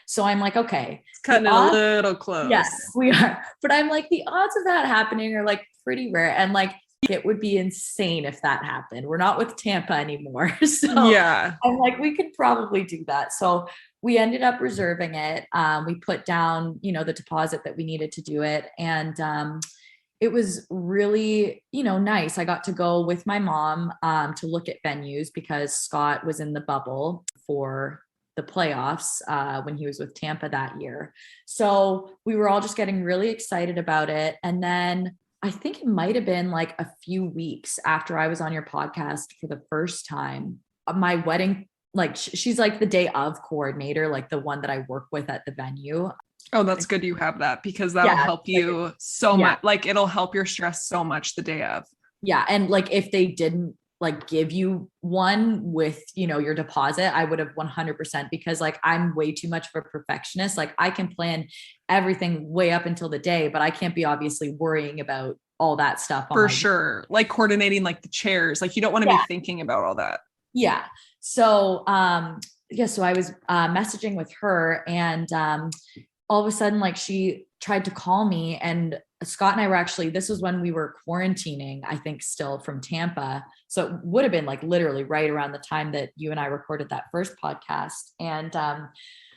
Speaker 1: So I'm like, okay,
Speaker 2: it's cutting it a little close.
Speaker 1: Yes, we are. But I'm like, the odds of that happening are like pretty rare. And like, it would be insane if that happened. We're not with Tampa anymore. So yeah, I'm like, we could probably do that. So we ended up reserving it. We put down, the deposit that we needed to do it. And it was really, nice. I got to go with my mom to look at venues, because Scott was in the bubble for the playoffs when he was with Tampa that year. So we were all just getting really excited about it. And then I think it might have been like a few weeks after I was on your podcast for the first time, my wedding, like she's like the day of coordinator, like the one that I work with at the venue.
Speaker 2: Oh, that's good you have that, because that'll help you so much. Like it'll help your stress so much the day of.
Speaker 1: Yeah. And like if they didn't like give you one with, your deposit, I would have 100%, because like I'm way too much of a perfectionist. Like I can plan everything way up until the day, but I can't be obviously worrying about all that stuff.
Speaker 2: For sure. Like coordinating like the chairs, like you don't want to be thinking about all that.
Speaker 1: Yeah. So, yeah, so I was messaging with her, and all of a sudden, like, she tried to call me, and Scott and I were actually, this was when we were quarantining, I think, still from Tampa. So it would have been like literally right around the time that you and I recorded that first podcast. And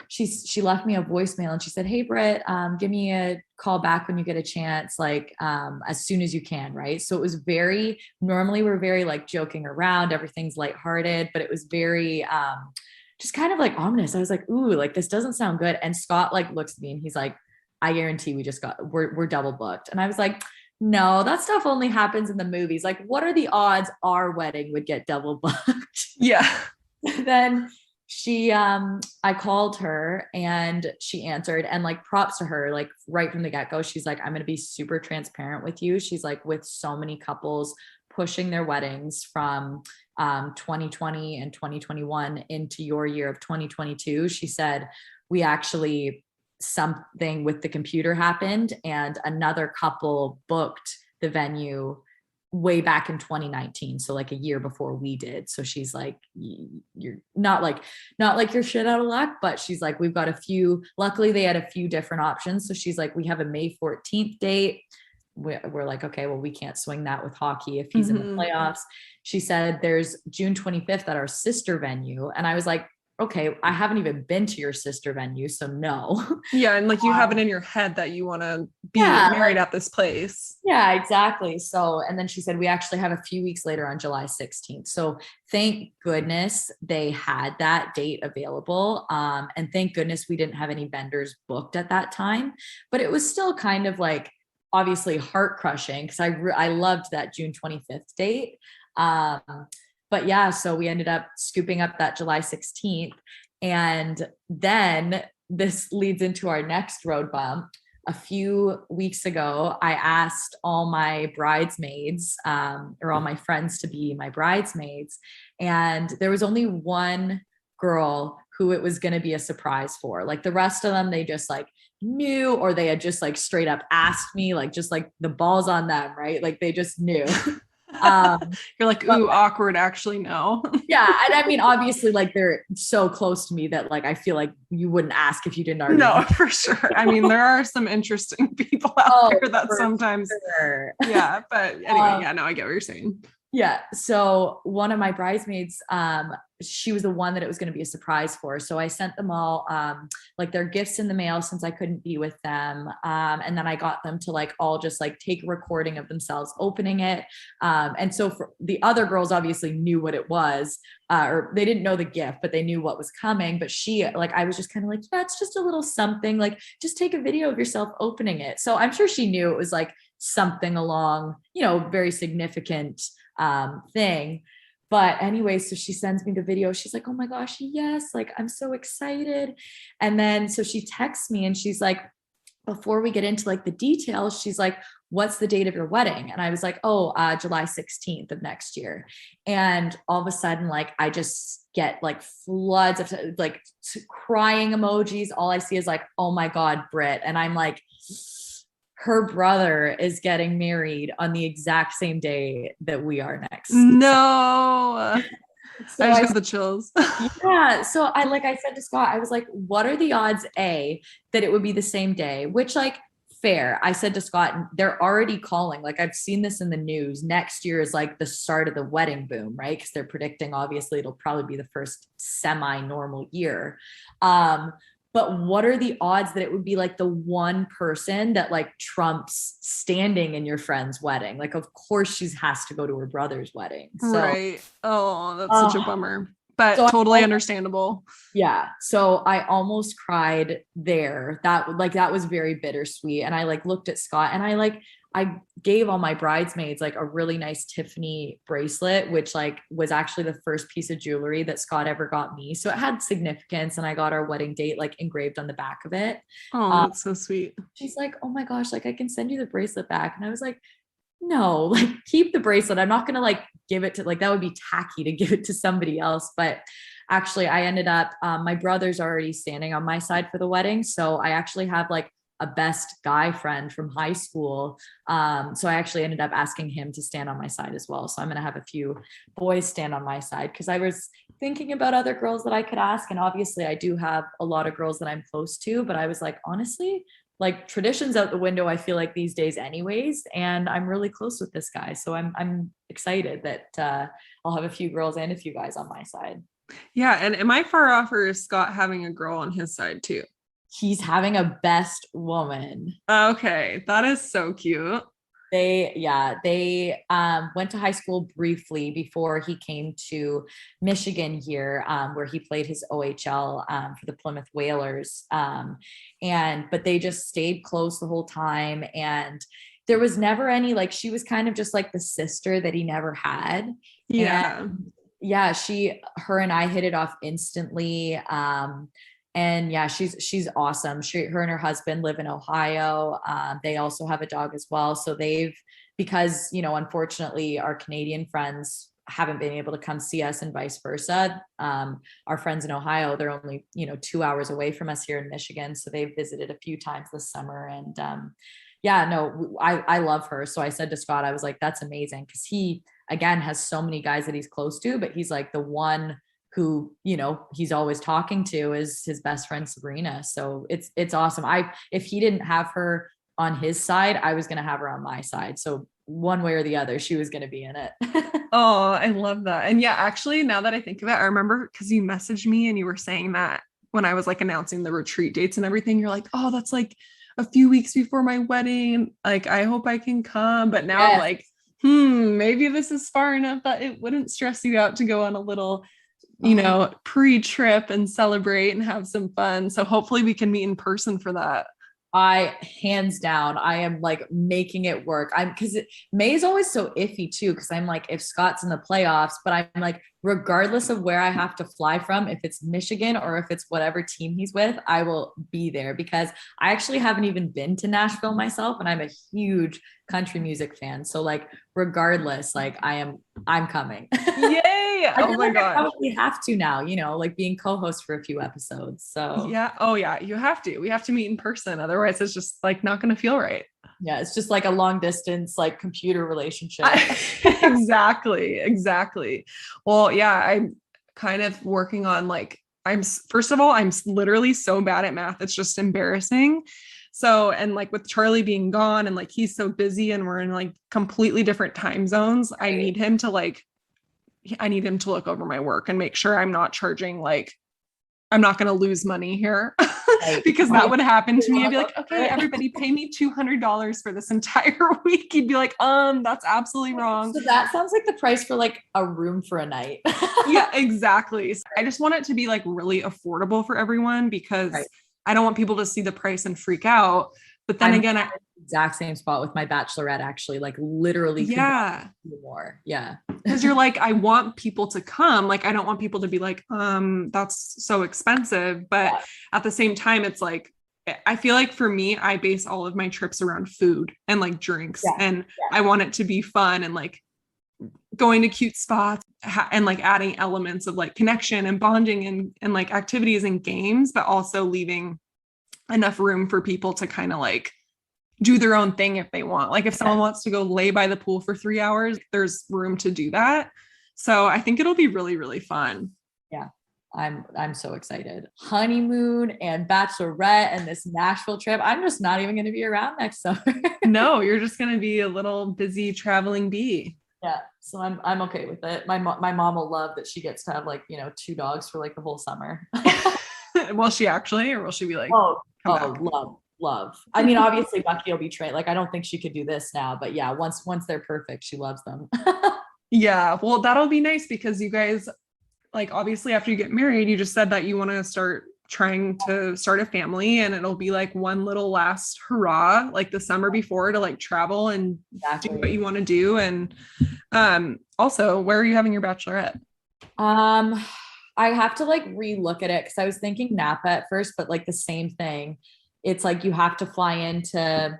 Speaker 1: she left me a voicemail, and she said, "Hey, Britt, give me a call back when you get a chance, like as soon as you can." Right. So it was very, normally we're very like joking around, everything's lighthearted, but it was very just kind of like ominous. I was like, ooh, like this doesn't sound good. And Scott like looks at me and he's like, "I guarantee we're double booked." And I was like, "No, that stuff only happens in the movies. Like, what are the odds our wedding would get double booked?"
Speaker 2: Yeah.
Speaker 1: Then I called her and she answered, and like props to her, like right from the get-go, she's like, "I'm going to be super transparent with you." She's like, with so many couples pushing their weddings from 2020 and 2021 into your year of 2022, she said, "We actually, something with the computer happened, and another couple booked the venue way back in 2019, so like a year before we did." So she's like, "You're not like you're shit out of luck," but she's like, "We've got a few, luckily they had a few different options." So she's like, "We have a May 14th date." We're like, "Okay, well, we can't swing that with hockey if he's in the playoffs." She said, "There's June 25th at our sister venue." And I was like, "Okay, I haven't even been to your sister venue, so no."
Speaker 2: Yeah. And like you have it in your head that you want to be married at this place.
Speaker 1: Yeah, exactly. So, and then she said, "We actually have a few weeks later on July 16th. So thank goodness they had that date available. And thank goodness we didn't have any vendors booked at that time, but it was still kind of like, obviously heart crushing, because I loved that June 25th date. But yeah, so we ended up scooping up that July 16th. And then this leads into our next road bump. A few weeks ago, I asked all my bridesmaids, or all my friends, to be my bridesmaids. And there was only one girl who it was going to be a surprise for. Like the rest of them, they just like knew, or they had just like straight up asked me, like just like the balls on them, right? Like they just knew.
Speaker 2: You're like, ooh, awkward, actually, no.
Speaker 1: Yeah. And I mean, obviously, like they're so close to me that like I feel like you wouldn't ask if you didn't already
Speaker 2: No,
Speaker 1: know.
Speaker 2: for sure. I mean, there are some interesting people out there that sometimes,
Speaker 1: sure.
Speaker 2: Yeah. But anyway, yeah, no, I get what you're saying.
Speaker 1: Yeah. So one of my bridesmaids, she was the one that it was going to be a surprise for. So I sent them all like their gifts in the mail, since I couldn't be with them. And then I got them to like all just like take a recording of themselves opening it. And so for the other girls obviously knew what it was, or they didn't know the gift, but they knew what was coming. But she, like, I was just kind of like, "Yeah, it's just a little something, like just take a video of yourself opening it." So I'm sure she knew it was like something along, very significant thing. But anyway, so she sends me the video. She's like, "Oh my gosh, yes, like I'm so excited." And then so she texts me and she's like, before we get into like the details, she's like, "What's the date of your wedding?" And I was like, "Oh, July 16th of next year." And all of a sudden, like I just get like floods of like crying emojis. All I see is like, "Oh my God, Britt." And I'm like, her brother is getting married on the exact same day that we are next.
Speaker 2: No.
Speaker 1: So
Speaker 2: I just got the chills.
Speaker 1: Yeah. So I said to Scott, I was like, "What are the odds, A, that it would be the same day?" Which, like, fair. I said to Scott, they're already calling. Like, I've seen this in the news. Next year is like the start of the wedding boom, right? Because they're predicting, obviously, it'll probably be the first semi-normal year. But what are the odds that it would be like the one person that like trumps standing in your friend's wedding? Like, of course she has to go to her brother's wedding. So,
Speaker 2: right. Oh, that's such a bummer, but
Speaker 1: so
Speaker 2: totally understandable.
Speaker 1: Yeah. So I almost cried there. That was very bittersweet. And I like looked at Scott, and I gave all my bridesmaids like a really nice Tiffany bracelet, which like was actually the first piece of jewelry that Scott ever got me. So it had significance, and I got our wedding date like engraved on the back of it.
Speaker 2: Oh, that's so sweet.
Speaker 1: She's like, "Oh my gosh, like I can send you the bracelet back." And I was like, "No, like keep the bracelet. I'm not going to like give it to, like, that would be tacky to give it to somebody else." But actually I ended up, my brother's already standing on my side for the wedding. So I actually have like a best guy friend from high school. So I actually ended up asking him to stand on my side as well. So I'm going to have a few boys stand on my side, because I was thinking about other girls that I could ask. And obviously I do have a lot of girls that I'm close to, but I was like, honestly, like tradition's out the window, I feel like these days anyways. And I'm really close with this guy. So I'm excited that I'll have a few girls and a few guys on my side.
Speaker 2: Yeah. And am I far off, or is Scott having a girl on his side too?
Speaker 1: He's having a best woman.
Speaker 2: Okay. That is so cute.
Speaker 1: They went to high school briefly before he came to Michigan here, where he played his OHL for the Plymouth Whalers. But they just stayed close the whole time. And there was never any, like, she was kind of just like the sister that he never had.
Speaker 2: Yeah.
Speaker 1: And yeah, her and I hit it off instantly. And yeah, she's awesome. Her and her husband live in Ohio. They also have a dog as well. So because, unfortunately our Canadian friends haven't been able to come see us and vice versa. Our friends in Ohio, they're only, 2 hours away from us here in Michigan. So they've visited a few times this summer. And I love her. So I said to Scott, I was like, that's amazing. Cause he, again, has so many guys that he's close to, but he's like the one who, he's always talking to is his best friend, Sabrina. So it's awesome. If he didn't have her on his side, I was going to have her on my side. So one way or the other, she was going to be in it.
Speaker 2: Oh, I love that. And yeah, actually, now that I think of it, I remember because you messaged me and you were saying that when I was like announcing the retreat dates and everything, you're like, oh, that's like a few weeks before my wedding. Like, I hope I can come. But now I'm like, maybe this is far enough that it wouldn't stress you out to go on a little pre-trip and celebrate and have some fun. So hopefully we can meet in person for that.
Speaker 1: Hands down, I am like making it work. Because May is always so iffy too. Because I'm like, if Scott's in the playoffs, but I'm like, regardless of where I have to fly from, if it's Michigan or if it's whatever team he's with, I will be there, because I actually haven't even been to Nashville myself, and I'm a huge country music fan. So like, regardless, like I'm coming.
Speaker 2: Yay! Oh my God.
Speaker 1: I probably have to now, like being co-host for a few episodes. So
Speaker 2: yeah. Oh yeah. You have to. We have to meet in person. Otherwise it's just like not going to feel right.
Speaker 1: Yeah. It's just like a long distance, like computer relationship.
Speaker 2: Exactly. Well, yeah, I'm kind of working on like, first of all, I'm literally so bad at math. It's just embarrassing. So, and like with Charlie being gone and like, he's so busy and we're in like completely different time zones. I need him to look over my work and make sure I'm not charging, like, I'm not going to lose money here. Because that would happen to me. I'd be like, okay, everybody pay me $200 for this entire week. You'd be like, that's absolutely wrong.
Speaker 1: So that sounds like the price for like a room for a night.
Speaker 2: Yeah, exactly. So I just want it to be like really affordable for everyone, because I don't want people to see the price and freak out. But then again, I
Speaker 1: exact same spot with my bachelorette, actually, like literally.
Speaker 2: Yeah.
Speaker 1: More. Yeah.
Speaker 2: Because you're like, I want people to come. Like, I don't want people to be like, that's so expensive. But at the same time, it's like, I feel like for me, I base all of my trips around food and like drinks, and I want it to be fun and like going to cute spots and like adding elements of like connection and bonding and like activities and games, but also leaving enough room for people to kind of like do their own thing if they want. Like if someone wants to go lay by the pool for 3 hours, there's room to do that. So I think it'll be really, really fun.
Speaker 1: Yeah. I'm so excited. Honeymoon and bachelorette and this Nashville trip. I'm just not even going to be around next summer.
Speaker 2: No, you're just going to be a little busy traveling bee.
Speaker 1: Yeah. So I'm okay with it. My mom will love that she gets to have like, 2 dogs for like the whole summer.
Speaker 2: Will she actually, or will she be like,
Speaker 1: love. I mean, obviously Bucky will be trained. Like, I don't think she could do this now, but yeah, once they're perfect, she loves them.
Speaker 2: Yeah. Well, that'll be nice because you guys, like, obviously after you get married, you just said that you want to start trying to start a family, and it'll be like one little last hurrah, like the summer before, to like travel and do what you want to do. And also, where are you having your bachelorette?
Speaker 1: I have to like relook at it, because I was thinking Napa at first, but like the same thing. It's like you have to fly into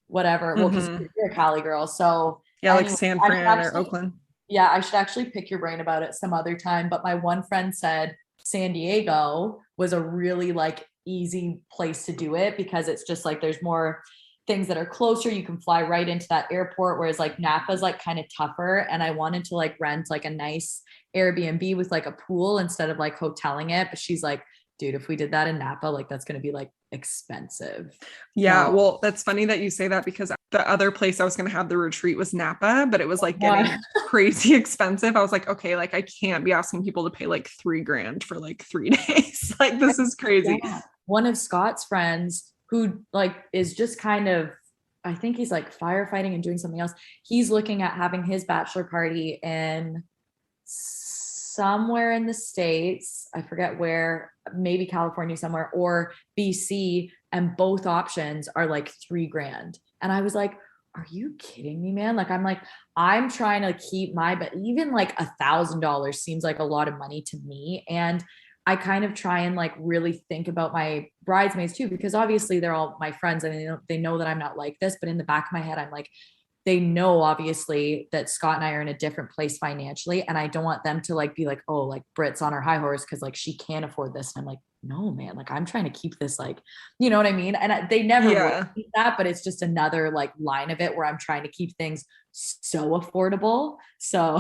Speaker 1: whatever. Well, because you're a Cali girl, so
Speaker 2: yeah, like San Fran or Oakland.
Speaker 1: Yeah, I should actually pick your brain about it some other time. But my one friend said San Diego was a really like easy place to do it because it's just like there's more things that are closer. You can fly right into that airport, whereas like Napa's like kind of tougher. And I wanted to like rent like a nice Airbnb with like a pool instead of like hoteling it. But she's like, dude, if we did that in Napa, like that's going to be like expensive.
Speaker 2: Yeah. Well, that's funny that you say that because the other place I was going to have the retreat was Napa, but it was like getting crazy expensive. I was like, okay, like I can't be asking people to pay like $3,000 for like 3 days. Like this is crazy.
Speaker 1: Yeah. One of Scott's friends who like is just kind of, I think he's like firefighting and doing something else. He's looking at having his bachelor party in somewhere in the States. I forget where, maybe California somewhere or BC. And both options are like $3,000. And I was like, are you kidding me, man? Like, I'm trying to keep but even like $1,000 seems like a lot of money to me. And I kind of try and like really think about my bridesmaids too, because obviously they're all my friends and they know that I'm not like this, but in the back of my head, I'm like, they know obviously that Scott and I are in a different place financially. And I don't want them to like be like, oh, like Britt's on her high horse because like she can't afford this. And I'm like, no, man, like I'm trying to keep this, like, you know what I mean? And they never would do that, but it's just another like line of it where I'm trying to keep things so affordable. So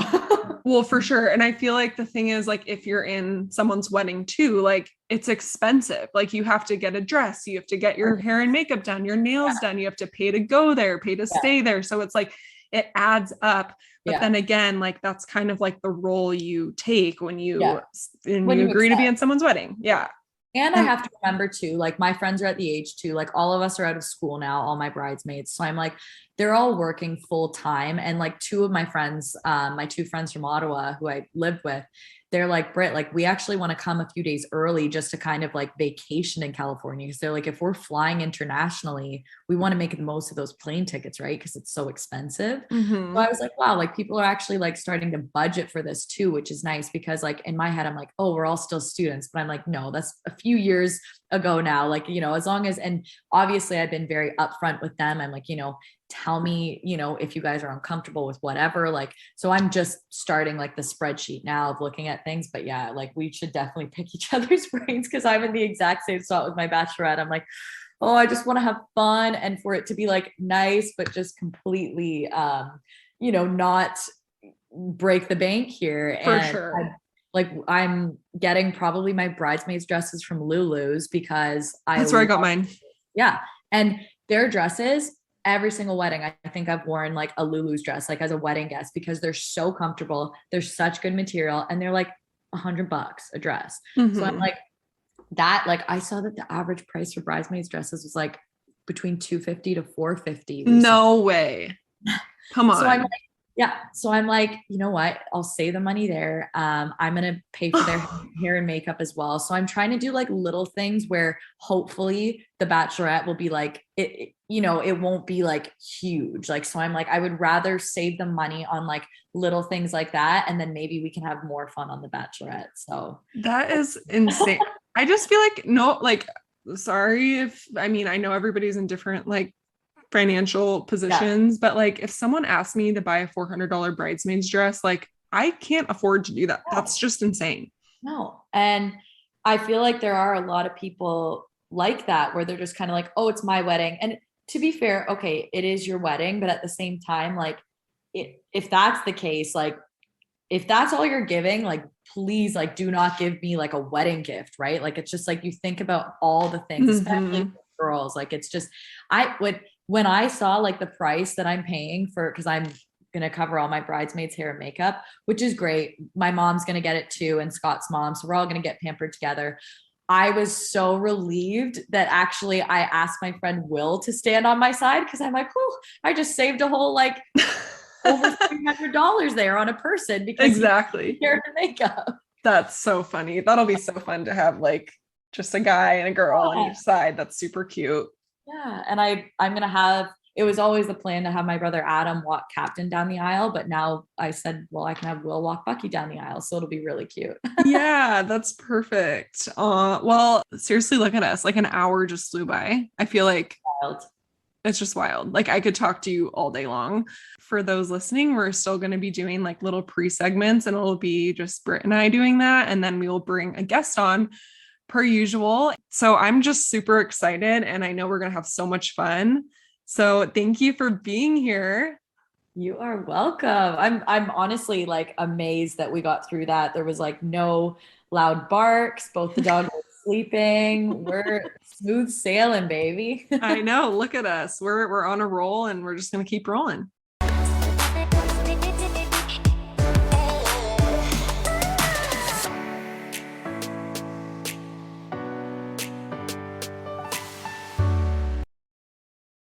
Speaker 2: well, for sure. And I feel like the thing is like, if you're in someone's wedding too, like it's expensive. Like you have to get a dress, you have to get your hair and makeup done, your nails done, you have to pay to go there, pay to stay there. So it's like, it adds up. But then again, like that's kind of like the role you take when you agree to be in someone's wedding. Yeah.
Speaker 1: And I have to remember too, like my friends are at the age too, like all of us are out of school now, all my bridesmaids. So I'm like, they're all working full time. And like two of my friends, my two friends from Ottawa who I lived with, they're like, Britt, like we actually want to come a few days early just to kind of like vacation in California. Because they're like, if we're flying internationally, we want to make the most of those plane tickets, right? Because it's so expensive.
Speaker 2: Mm-hmm.
Speaker 1: So I was like, wow, like people are actually like starting to budget for this too, which is nice because like in my head, I'm like, oh, we're all still students. But I'm like, no, that's a few years ago now. Like, you know, as long as, and obviously I've been very upfront with them. I'm like, you know, tell me, you know, if you guys are uncomfortable with whatever, like, so I'm just starting like the spreadsheet now of looking at things, but yeah, like we should definitely pick each other's brains because I'm in the exact same spot with my bachelorette. I'm like, oh, I just want to have fun and for it to be like nice, but just completely, you know, not break the bank here.
Speaker 2: For sure.
Speaker 1: I'm getting probably my bridesmaids dresses from Lulu's because
Speaker 2: that's where I got mine.
Speaker 1: Yeah. And their dresses, every single wedding, I think I've worn like a Lulu's dress, like as a wedding guest, because they're so comfortable. They're such good material and they're like $100 a dress.
Speaker 2: Mm-hmm.
Speaker 1: So I'm like that, like I saw that the average price for bridesmaids dresses was like between $250 to $450 recently.
Speaker 2: No way. Come on.
Speaker 1: So I'm like, yeah. So I'm like, you know what? I'll save the money there. I'm going to pay for their hair and makeup as well. So I'm trying to do like little things where hopefully the bachelorette will be like, it you know, it won't be like huge. Like, so I'm like, I would rather save the money on like little things like that. And then maybe we can have more fun on the bachelorette. So
Speaker 2: that is insane. I just feel like, no, like, sorry if, I mean, I know everybody's in different like financial positions, but like if someone asked me to buy a $400 bridesmaid's dress, like I can't afford to do that. That's just insane.
Speaker 1: No. And I feel like there are a lot of people like that where they're just kind of like, oh, it's my wedding. And to be fair, okay, it is your wedding, but at the same time, like if that's the case, like if that's all you're giving, like please, like do not give me like a wedding gift, right? Like it's just like you think about all the things, especially for girls. Like it's just, when I saw like the price that I'm paying for, because I'm going to cover all my bridesmaids' hair and makeup, which is great. My mom's going to get it too, and Scott's mom. So we're all going to get pampered together. I was so relieved that actually I asked my friend Will to stand on my side because I'm like, oh, I just saved a whole like over $300 there on a person because
Speaker 2: exactly
Speaker 1: hair and makeup.
Speaker 2: That's so funny. That'll be so fun to have like just a guy and a girl on each side. That's super cute.
Speaker 1: Yeah. And I'm going to have, it was always the plan to have my brother Adam walk Captain down the aisle, but now I said, well, I can have Will walk Bucky down the aisle. So it'll be really cute.
Speaker 2: Yeah, that's perfect. Well, seriously, look at us. Like an hour just flew by. I feel like
Speaker 1: Wild.
Speaker 2: It's just wild. Like I could talk to you all day long. For those listening, we're still going to be doing like little pre-segments and it'll be just Britt and I doing that. And then we will bring a guest on per usual. So I'm just super excited and I know we're going to have so much fun. So thank you for being here.
Speaker 1: You are welcome. I'm honestly like amazed that we got through that. There was like no loud barks. Both the dogs were sleeping. We're smooth sailing, baby.
Speaker 2: I know. Look at us. We're on a roll and we're just going to keep rolling.